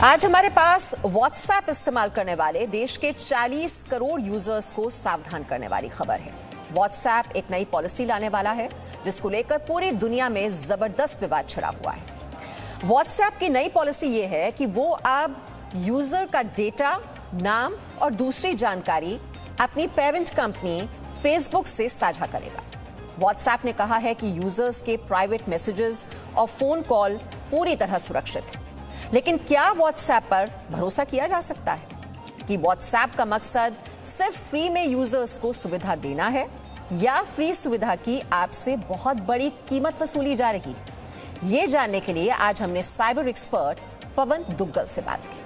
आज हमारे पास व्हाट्सएप इस्तेमाल करने वाले देश के 40 करोड़ यूजर्स को सावधान करने वाली खबर है। व्हाट्सएप एक नई पॉलिसी लाने वाला है जिसको लेकर पूरी दुनिया में जबरदस्त विवाद छिड़ा हुआ है। व्हाट्सएप की नई पॉलिसी ये है कि वो अब यूजर का डेटा, नाम और दूसरी जानकारी अपनी पेरेंट कंपनी फेसबुक से साझा करेगा। व्हाट्सएप ने कहा है कि यूजर्स के प्राइवेट मैसेजेस और फोन कॉल पूरी तरह सुरक्षित है। लेकिन क्या व्हाट्सएप पर भरोसा किया जा सकता है कि व्हाट्सएप का मकसद सिर्फ फ्री में यूजर्स को सुविधा देना है या फ्री सुविधा की आपसे बहुत बड़ी कीमत वसूली जा रही है? ये जानने के लिए आज हमने साइबर एक्सपर्ट पवन दुग्गल से बात की।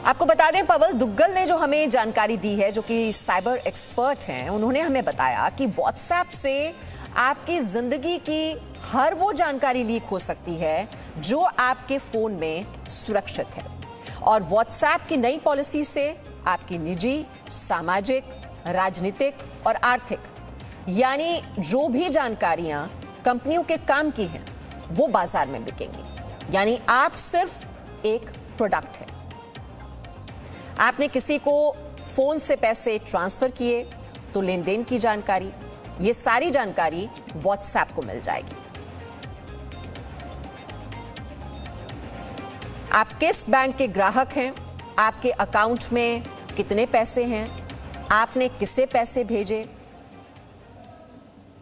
आपको बता दें, पवन दुग्गल ने जो हमें जानकारी दी है, जो कि साइबर एक्सपर्ट हैं, उन्होंने हमें बताया कि व्हाट्सएप से आपकी जिंदगी की हर वो जानकारी लीक हो सकती है जो आपके फोन में सुरक्षित है। और व्हाट्सएप की नई पॉलिसी से आपकी निजी, सामाजिक, राजनीतिक और आर्थिक यानी जो भी जानकारियां कंपनियों के काम की हैं वो बाजार में बिकेंगी। यानी आप सिर्फ एक प्रोडक्ट है। आपने किसी को फोन से पैसे ट्रांसफर किए तो लेन देन की जानकारी, ये सारी जानकारी व्हाट्सएप को मिल जाएगी। आप किस बैंक के ग्राहक हैं, आपके अकाउंट में कितने पैसे हैं, आपने किसे पैसे भेजे,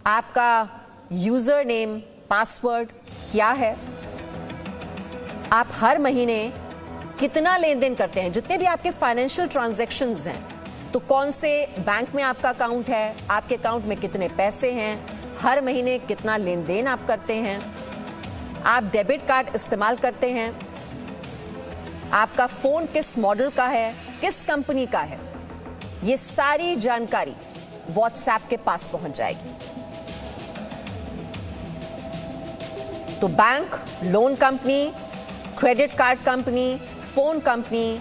आपका यूजर नेम, पासवर्ड क्या है, आप हर महीने कितना लेन देन करते हैं, जितने भी आपके फाइनेंशियल ट्रांजैक्शंस हैं, तो कौन से बैंक में आपका अकाउंट है, आपके अकाउंट में कितने पैसे हैं, हर महीने कितना लेन देन आप करते हैं, आप डेबिट कार्ड इस्तेमाल करते हैं, आपका फोन किस मॉडल का है, किस कंपनी का है, ये सारी जानकारी व्हाट्सएप के पास पहुंच जाएगी। तो bank, loan company, credit card company, phone company,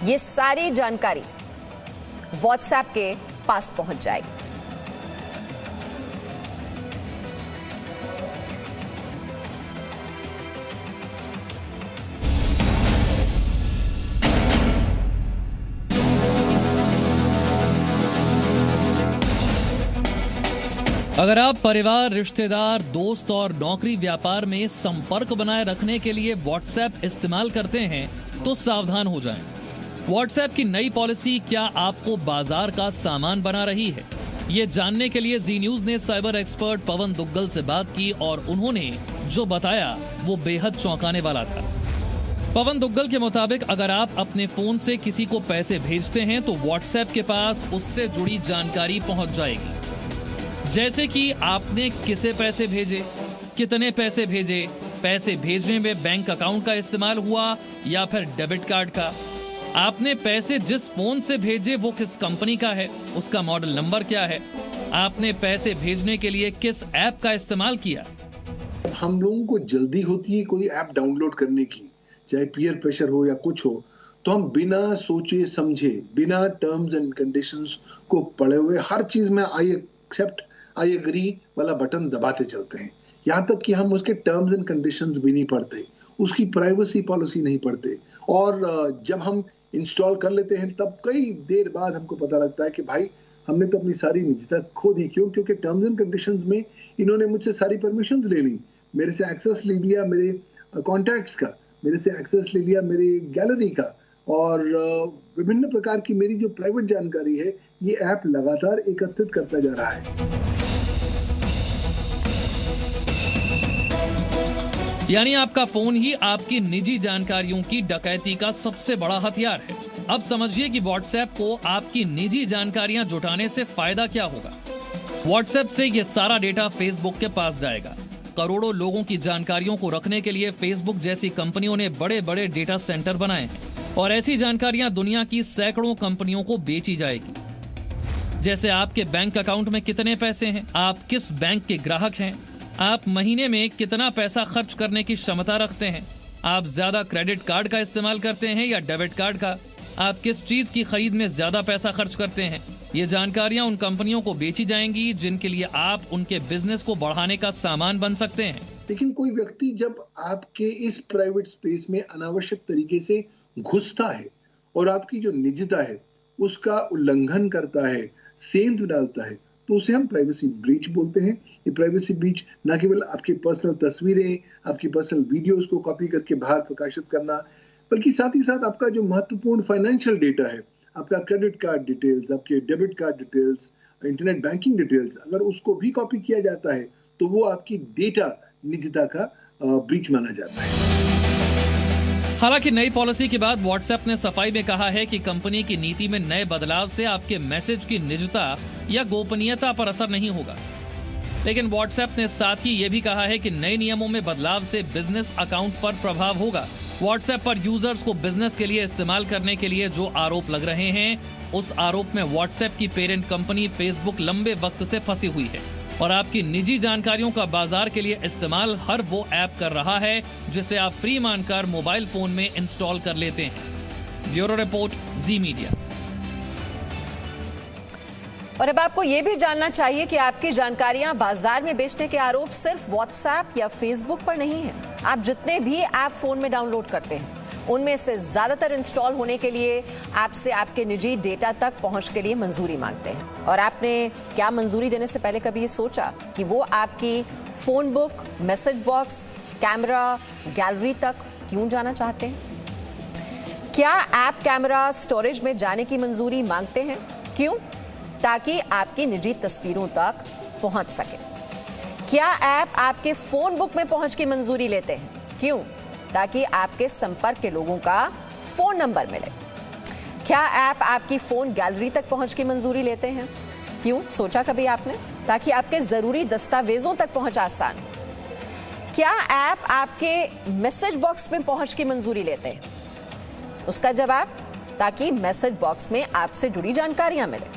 ये सारी जानकारी व्हाट्सएप के पास पहुंच जाएगी। अगर आप परिवार, रिश्तेदार, दोस्त और नौकरी व्यापार में संपर्क बनाए रखने के लिए व्हाट्सएप इस्तेमाल करते हैं तो सावधान हो जाएं। व्हाट्सएप की नई पॉलिसी क्या आपको बाजार का सामान बना रही है? ये जानने के लिए जी न्यूज ने साइबर एक्सपर्ट पवन दुग्गल से बात की और उन्होंने जो बताया वो बेहद चौंकाने वाला था। पवन दुग्गल के मुताबिक अगर आप अपने फोन से किसी को पैसे भेजते हैं तो व्हाट्सएप के पास उससे जुड़ी जानकारी पहुंच जाएगी, जैसे कि आपने किसे पैसे भेजे, कितने पैसे भेजे, पैसे भेजने में बैंक अकाउंट का इस्तेमाल हुआ या फिर डेबिट कार्ड का, आपने पैसे जिस फोन से भेजे वो किस कंपनी का है, उसका मॉडल नंबर क्या है, आपने पैसे भेजने के लिए किस ऐप का इस्तेमाल किया। हम लोगों को जल्दी होती है कोई ऐप डाउनलोड करने की, चाहे पीयर प्रेशर हो या कुछ हो, तो हम बिना सोचे समझे, बिना टर्म्स एंड कंडीशंस को पढ़े हुए हर चीज में आई एक्सेप्ट, आई एग्री वाला बटन दबाते चलते हैं। यहाँ तक कि हम उसके टर्म्स एंड कंडीशंस भी नहीं पढ़ते, उसकी प्राइवेसी पॉलिसी नहीं पढ़ते, और जब हम इंस्टॉल कर लेते हैं तब कई देर बाद हमको पता लगता है कि भाई हमने तो अपनी सारी निजता खो दी। क्यों? क्योंकि टर्म्स एंड कंडीशंस में इन्होंने मुझसे सारी परमिशंस ले ली, मेरे से एक्सेस ले लिया मेरे कॉन्टैक्ट्स का, मेरे से एक्सेस ले लिया मेरी गैलरी का, और विभिन्न प्रकार की मेरी जो प्राइवेट जानकारी है ये ऐप लगातार एकत्रित करता जा रहा है। यानी आपका फोन ही आपकी निजी जानकारियों की डकैती का सबसे बड़ा हथियार है। अब समझिए कि व्हाट्सएप को आपकी निजी जानकारियां जुटाने से फायदा क्या होगा। व्हाट्सएप से ये सारा डेटा फेसबुक के पास जाएगा। करोड़ों लोगों की जानकारियों को रखने के लिए फेसबुक जैसी कंपनियों ने बड़े बड़े डेटा सेंटर बनाए हैं और ऐसी जानकारियां दुनिया की सैकड़ों कंपनियों को बेची जाएगी। जैसे आपके बैंक अकाउंट में कितने पैसे हैं, आप किस बैंक के ग्राहक हैं, आप महीने में कितना पैसा खर्च करने की क्षमता रखते हैं, आप ज्यादा क्रेडिट कार्ड का इस्तेमाल करते हैं या डेबिट कार्ड का, आप किस चीज की खरीद में ज्यादा पैसा खर्च करते हैं। ये जानकारियां उन कंपनियों को बेची जाएंगी जिनके लिए आप उनके बिजनेस को बढ़ाने का सामान बन सकते हैं। लेकिन कोई व्यक्ति जब आपके इस प्राइवेट स्पेस में अनावश्यक तरीके से घुसता है और आपकी जो निजता है उसका उल्लंघन करता है, सेंध डालता है, तो उसे हम प्राइवेसी ब्रीच बोलते हैं। ये प्राइवेसी ब्रीच न केवल आपकी पर्सनल तस्वीरें, आपकी पर्सनल वीडियोस को कॉपी करके बाहर प्रकाशित करना, बल्कि साथ ही साथ आपका जो महत्वपूर्ण फाइनेंशियल डेटा है, आपका क्रेडिट कार्ड डिटेल्स, आपके debit card details, internet banking details, अगर उसको भी कॉपी किया जाता है तो वो आपकी डेटा निजता का ब्रीच माना जाता है। हालांकि नई पॉलिसी के बाद व्हाट्सएप ने सफाई में कहा है कि कंपनी की नीति में नए बदलाव से आपके मैसेज की निजता या गोपनीयता पर असर नहीं होगा। लेकिन व्हाट्सएप ने साथ ही ये भी कहा है कि नए नियमों में बदलाव से बिजनेस अकाउंट पर प्रभाव होगा। व्हाट्सएप पर यूजर्स को बिजनेस के लिए इस्तेमाल करने के लिए जो आरोप लग रहे हैं, उस आरोप में व्हाट्सएप की पेरेंट कंपनी फेसबुक लंबे वक्त से फंसी हुई है और आपकी निजी जानकारियों का बाजार के लिए इस्तेमाल हर वो ऐप कर रहा है जिसे आप फ्री मानकर मोबाइल फोन में इंस्टॉल कर लेते हैं। ब्यूरो रिपोर्ट, जी मीडिया। और अब आपको ये भी जानना चाहिए कि आपकी जानकारियां बाजार में बेचने के आरोप सिर्फ व्हाट्सएप या फेसबुक पर नहीं है। आप जितने भी ऐप फोन में डाउनलोड करते हैं उनमें से ज्यादातर इंस्टॉल होने के लिए आपसे आपके निजी डेटा तक पहुंच के लिए मंजूरी मांगते हैं। और आपने क्या मंजूरी देने से पहले कभी ये सोचा कि वो आपकी phone book, message box, camera, gallery तक क्यों जाना चाहते हैं? क्या ऐप कैमरा स्टोरेज में जाने की मंजूरी मांगते हैं? क्यों? ताकि आपकी निजी तस्वीरों तक पहुंच सके। क्या ऐप आपके फोन बुक में पहुंच की मंजूरी लेते हैं? क्यों? ताकि आपके संपर्क के लोगों का फोन नंबर मिले। क्या ऐप आपकी फोन गैलरी तक पहुंच की मंजूरी लेते हैं? क्यों? सोचा कभी आपने? ताकि आपके जरूरी दस्तावेजों तक पहुंच आसान हो। क्या ऐप आपके मैसेज बॉक्स में पहुंच की मंजूरी लेते हैं? उसका जवाब, ताकि मैसेज बॉक्स में आपसे जुड़ी जानकारियां मिले।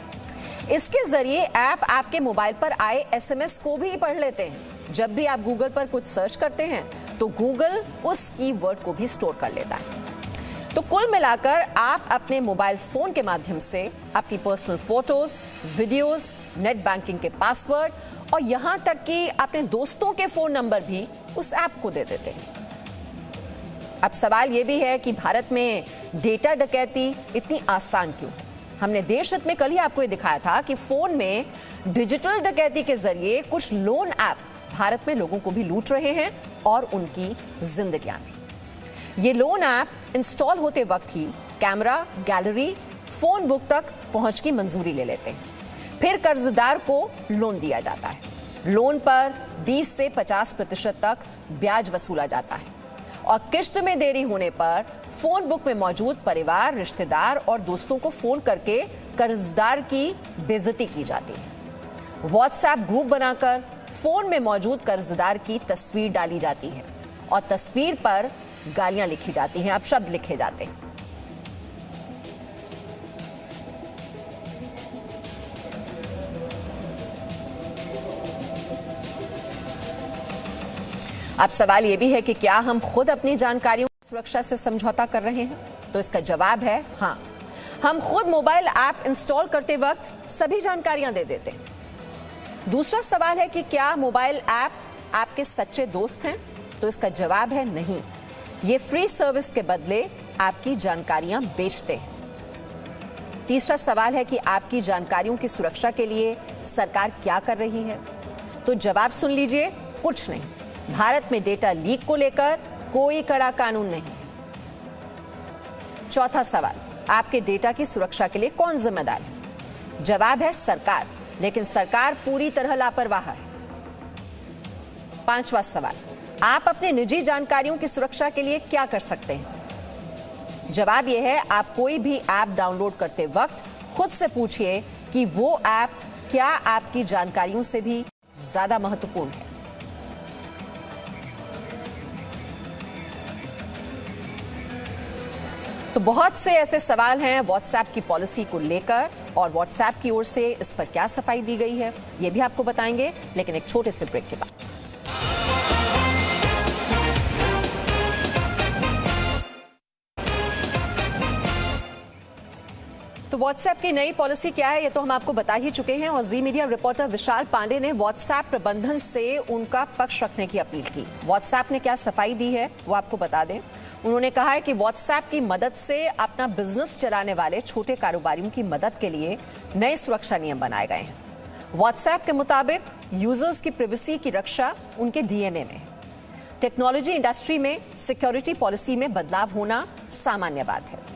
इसके जरिए ऐप आपके मोबाइल पर आए एसएमएस को भी पढ़ लेते हैं। जब भी आप गूगल पर कुछ सर्च करते हैं तो गूगल उस कीवर्ड को भी स्टोर कर लेता है। तो कुल मिलाकर आप अपने मोबाइल फोन के माध्यम से अपनी personal photos, videos, net banking के पासवर्ड और यहां तक कि अपने दोस्तों के फोन नंबर भी उस ऐप को दे देते हैं। अब सवाल यह भी है कि भारत में डेटा डकैती इतनी आसान क्यों है? हमने देश हित में कल ही आपको ये दिखाया था कि फोन में डिजिटल डकैती के जरिए कुछ लोन ऐप भारत में लोगों को भी लूट रहे हैं और उनकी जिंदगियां भी। ये लोन ऐप इंस्टॉल होते वक्त ही कैमरा, गैलरी, फोन बुक तक पहुंच की मंजूरी ले लेते हैं। फिर कर्जदार को लोन दिया जाता है। लोन पर 20 से 50% तक ब्याज वसूला जाता है और किश्त में देरी होने पर फोन बुक में मौजूद परिवार, रिश्तेदार और दोस्तों को फोन करके कर्जदार की बेइज्जती की जाती है। व्हाट्सएप ग्रुप बनाकर फोन में मौजूद कर्जदार की तस्वीर डाली जाती है और तस्वीर पर गालियां लिखी जाती हैं, अपशब्द लिखे जाते हैं। अब सवाल यह भी है कि क्या हम खुद अपनी जानकारियों की सुरक्षा से समझौता कर रहे हैं? तो इसका जवाब है हाँ। हम खुद मोबाइल ऐप इंस्टॉल करते वक्त सभी जानकारियां दे देते हैं। दूसरा सवाल है कि क्या मोबाइल ऐप आपके सच्चे दोस्त हैं? तो इसका जवाब है नहीं। ये फ्री सर्विस के बदले आपकी जानकारियां बेचते हैं। तीसरा सवाल है कि आपकी जानकारियों की सुरक्षा के लिए सरकार क्या कर रही है? तो जवाब सुन लीजिए, कुछ नहीं। भारत में डेटा लीक को लेकर कोई कड़ा कानून नहीं। चौथा सवाल, आपके डेटा की सुरक्षा के लिए कौन जिम्मेदार है? जवाब है सरकार, लेकिन सरकार पूरी तरह लापरवाह है। पांचवा सवाल, आप अपने निजी जानकारियों की सुरक्षा के लिए क्या कर सकते हैं? जवाब यह है, आप कोई भी ऐप डाउनलोड करते वक्त खुद से पूछिए कि वो ऐप क्या आपकी जानकारियों से भी ज्यादा महत्वपूर्ण है। तो बहुत से ऐसे सवाल हैं व्हाट्सएप की पॉलिसी को लेकर और व्हाट्सएप की ओर से इस पर क्या सफाई दी गई है, ये भी आपको बताएंगे, लेकिन एक छोटे से ब्रेक के बाद। व्हाट्सएप की नई पॉलिसी क्या है, ये तो हम आपको बता ही चुके हैं और जी मीडिया रिपोर्टर विशाल पांडे ने व्हाट्सएप प्रबंधन से उनका पक्ष रखने की अपील की। व्हाट्सएप ने क्या सफाई दी है वो आपको बता दें। उन्होंने कहा है कि व्हाट्सएप की मदद से अपना बिजनेस चलाने वाले छोटे कारोबारियों की मदद के लिए नए सुरक्षा नियम बनाए गए हैं। व्हाट्सएप के मुताबिक यूजर्स की प्राइवेसी की रक्षा उनके डीएनए में है। टेक्नोलॉजी इंडस्ट्री में सिक्योरिटी पॉलिसी में बदलाव होना सामान्य बात है।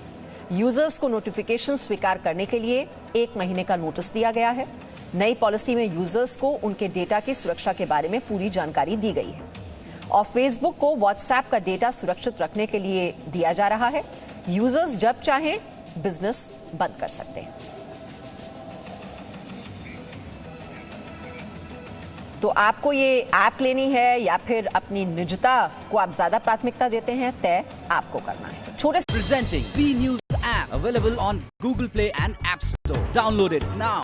यूजर्स को नोटिफिकेशन स्वीकार करने के लिए 1 महीने का नोटिस दिया गया है। नई पॉलिसी में यूजर्स को उनके डेटा की सुरक्षा के बारे में पूरी जानकारी दी गई है और फेसबुक को व्हाट्सएप का डेटा सुरक्षित रखने के लिए दिया जा रहा है। यूजर्स जब चाहें बिजनेस बंद कर सकते हैं। तो आपको ये ऐप लेनी है या फिर अपनी निजता को आप ज्यादा प्राथमिकता देते हैं, तय आपको करना है। छोटे Presenting B News app available on Google Play and App Store. Download it now.